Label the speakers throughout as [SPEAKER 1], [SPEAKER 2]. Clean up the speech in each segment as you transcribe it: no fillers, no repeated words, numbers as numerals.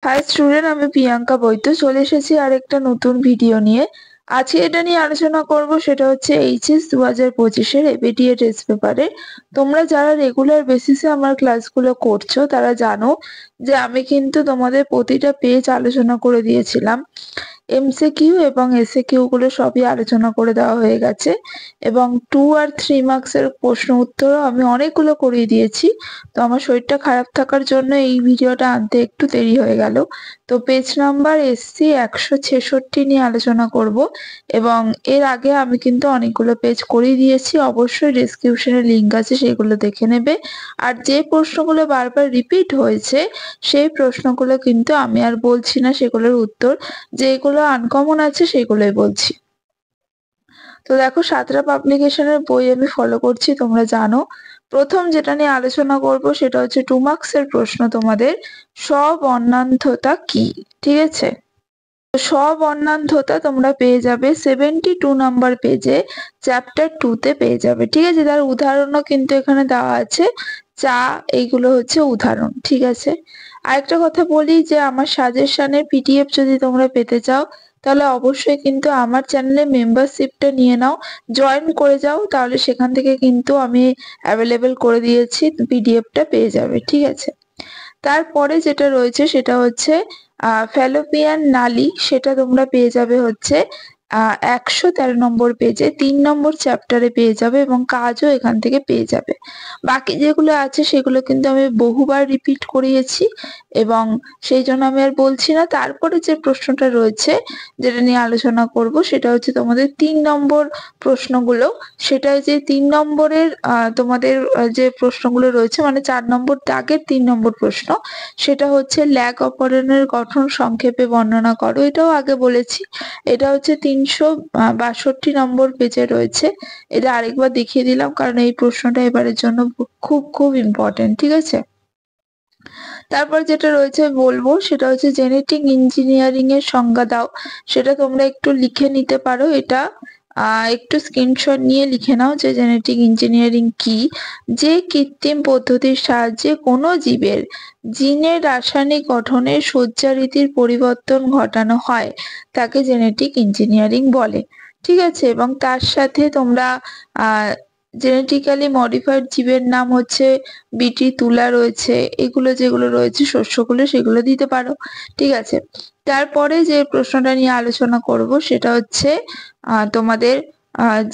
[SPEAKER 1] High student, আমি প্রিয়াঙ্কা বৈদ্য চলে এসেছি আর একটা নতুন ভিডিও নিয়ে। আজকে এটা নিয়ে আলোচনা করব, সেটা হচ্ছে এইচএস 2025-এর এবিটিএ টেস্ট পেপারে। তোমরা যারা রেগুলার বেসিসে আমার ক্লাসগুলো করছো তারা জানো যে আমি কিন্তু তোমাদের প্রতিটা পেজ আলোচনা করে দিয়েছিলাম। এমসিকিউ এবং এসএকিউ গুলো সবই আলোচনা করে দেওয়া হয়ে গেছে এবং 2 আর 3 মার্কসের প্রশ্ন উত্তরও আমি অনেকগুলো করিয়ে দিয়েছি। তো আমার শরীরটা খারাপ থাকার জন্য এই ভিডিওটা আনতে একটু দেরি হয়ে গেল। তো পেজ নাম্বার এসসি 166 নিয়ে আলোচনা করব এবং এর আগে আমি কিন্তু অনেকগুলো পেজ করিয়ে দিয়েছি। অবশ্যই ডেসক্রিপশনে লিংক আছে, সেগুলো দেখে নেবে। আর যে প্রশ্নগুলো বারবার রিপিট হয়েছে সেই প্রশ্নগুলো কিন্তু আমি আর বলছি না, সেগুলোর উত্তর। যেগুলো আনকমন আছে সেগুলোই বলছি। তো দেখো, সাঁতরা পাবলিকেশনের বই আমি ফলো করছি, তোমরা জানো। প্রথম যেটা নিয়ে আলোচনা করব সেটা হচ্ছে 2 মার্কসের প্রশ্ন, তোমাদের স্ববর্ণান্ধতা কি। ঠিক আছে, স্ববর্ণান্ধতা তোমরা পেয়ে যাবে 72 নম্বর পেজে, চ্যাপ্টার 2 তে পেয়ে যাবে। ঠিক আছে, তার উদাহরণও কিন্তু এখানে দেওয়া আছে। চা, এইগুলো হচ্ছে উদাহরণ। ঠিক আছে, আরেকটা কথা বলি যে আমার সাজেশনের পিডিএফ যদি তোমরা পেতে চাও তাহলে অবশ্যই কিন্তু আমার চ্যানেলে মেম্বারশিপটা নিয়ে নাও, জয়েন করে যাও, তাহলে সেখান থেকে কিন্তু আমি অ্যাভেলেবেল করে দিয়েছি, পিডিএফটা পেয়ে যাবে। ঠিক আছে, তারপরে যেটা রয়েছে সেটা হচ্ছে ফ্যালোপিয়ান নালী, সেটা তোমরা পেয়ে যাবে হচ্ছে 113 নম্বর পেজে, 3 নম্বর চ্যাপ্টারে পেয়ে যাবে এবং কাজও এখান থেকে পেয়ে যাবে। বাকি যেগুলো আছে সেগুলো কিন্তু আমি বহুবার রিপিট করিয়েছি এবং সেই জন্য আমি আর বলছি না। তারপরে যে প্রশ্নটা রয়েছে যেটা নিয়ে আলোচনা করব সেটা হচ্ছে তোমাদের 3 নম্বর প্রশ্নগুলো। সেটা যে 3 নম্বরের তোমাদের যে প্রশ্নগুলো রয়েছে, মানে 4 নম্বর দাগের 3 নম্বর প্রশ্ন, সেটা হচ্ছে ল্যাগ অপারেন্ডের গঠন সংক্ষেপে বর্ণনা করো। এটাও আগে বলেছি। এটা হচ্ছে 362 নম্বর পেজে রয়েছে। এটা আরেকবার দেখিয়ে দিলাম কারণ এই প্রশ্নটা এবারের জন্য খুব খুব ইম্পর্টেন্ট। ঠিক আছে, তারপর যেটা রয়েছে বলবো সেটা হচ্ছে জেনেটিক ইঞ্জিনিয়ারিং এর সংজ্ঞা দাও। সেটা তোমরা একটু লিখে নিতে পারো। এটা একটু স্ক্রিনশট নিয়ে লিখে নাও যে জেনেটিক ইঞ্জিনিয়ারিং কি। যে কৃত্রিম পদ্ধতির সাহায্যে কোনো জীবের জিনের রাসায়নিক গঠনের সজ্জারীতির পরিবর্তন ঘটানো হয় তাকে জেনেটিক ইঞ্জিনিয়ারিং বলে। ঠিক আছে, এবং তার সাথে তোমরা জেনেটিক্যালি মডিফাইড জীবের নাম হচ্ছে বিটি, তুলা রয়েছে, এগুলো যেগুলো রয়েছে শস্যগুলো, সেগুলো দিতে পারো। ঠিক আছে, তারপরে যে প্রশ্নটা নিয়ে আলোচনা করব সেটা হচ্ছে তোমাদের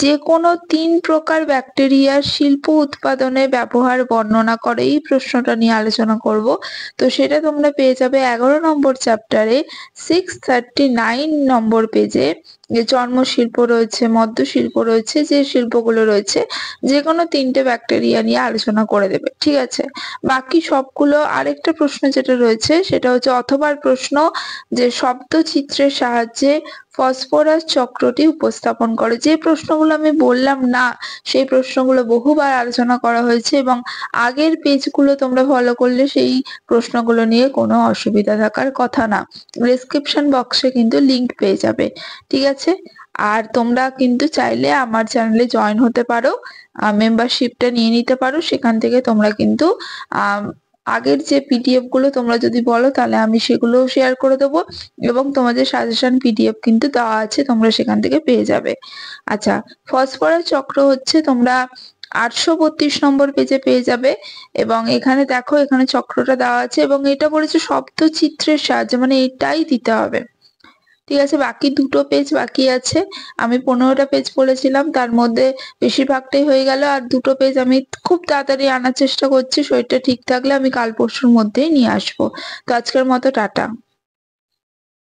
[SPEAKER 1] যে কোনো 3 প্রকার ব্যাকটেরিয়ার শিল্প উৎপাদনে ব্যবহার বর্ণনা করে, এই প্রশ্নটা নিয়ে আলোচনা করব। তো সেটা তোমরা পেয়ে যাবে 11 নম্বর চ্যাপ্টারে 639 নম্বর পেজে। যে চর্ম শিল্প রয়েছে, মদ্য শিল্প রয়েছে, যে শিল্পগুলো রয়েছে যে কোনো 3টে ব্যাকটেরিয়া নিয়ে আলোচনা করে দেবে। ঠিক আছে, বাকি সবগুলো। আরেকটা প্রশ্ন যেটা রয়েছে সেটা হচ্ছে অথবার প্রশ্ন, যে শব্দচিত্রের সাহায্যে ফসফরাস চক্রটি উপস্থাপন করে। যে প্রশ্নগুলো আমি বললাম না সেই প্রশ্নগুলো বহুবার আলোচনা করা হয়েছে এবং আগের পেজগুলো তোমরা ফলো করলে সেই প্রশ্নগুলো নিয়ে কোনো অসুবিধা থাকার কথা না। ডেসক্রিপশন বক্সে কিন্তু লিংক পেয়ে যাবে। ঠিক আছে, আর তোমরা কিন্তু চাইলে আমার চ্যানেলে জয়েন হতে পারো, মেম্বারশিপটা নিয়ে নিতে পারো। সেখান থেকে তোমরা কিন্তু আগের যে পিডিএফ গুলো তোমরা যদি বলো তাহলে আমি সেগুলো শেয়ার করে দেবো এবং তোমাদের সাজেশন পিডিএফ কিন্তু দেওয়া আছে, তোমরা সেখান থেকে পেয়ে যাবে। আচ্ছা, ফসফরাস চক্র হচ্ছে তোমরা 832 নম্বর পেজে পেয়ে যাবে এবং এখানে দেখো, এখানে চক্রটা দেওয়া আছে এবং এটা বলেছে শব্দচিত্রের সাহায্যে, মানে এটাই দিতে হবে। ঠিক আছে, বাকি 2টো পেজ বাকি আছে। আমি 15টা পেজ বলেছিলাম, তার মধ্যে বেশিরভাগটাই হয়ে গেল, আর 2টো পেজ আমি খুব তাড়াতাড়ি আনার চেষ্টা করছি। শরীরটা ঠিক থাকলে আমি কাল পরশুর মধ্যেই নিয়ে আসবো। তো আজকের মতো টাটা।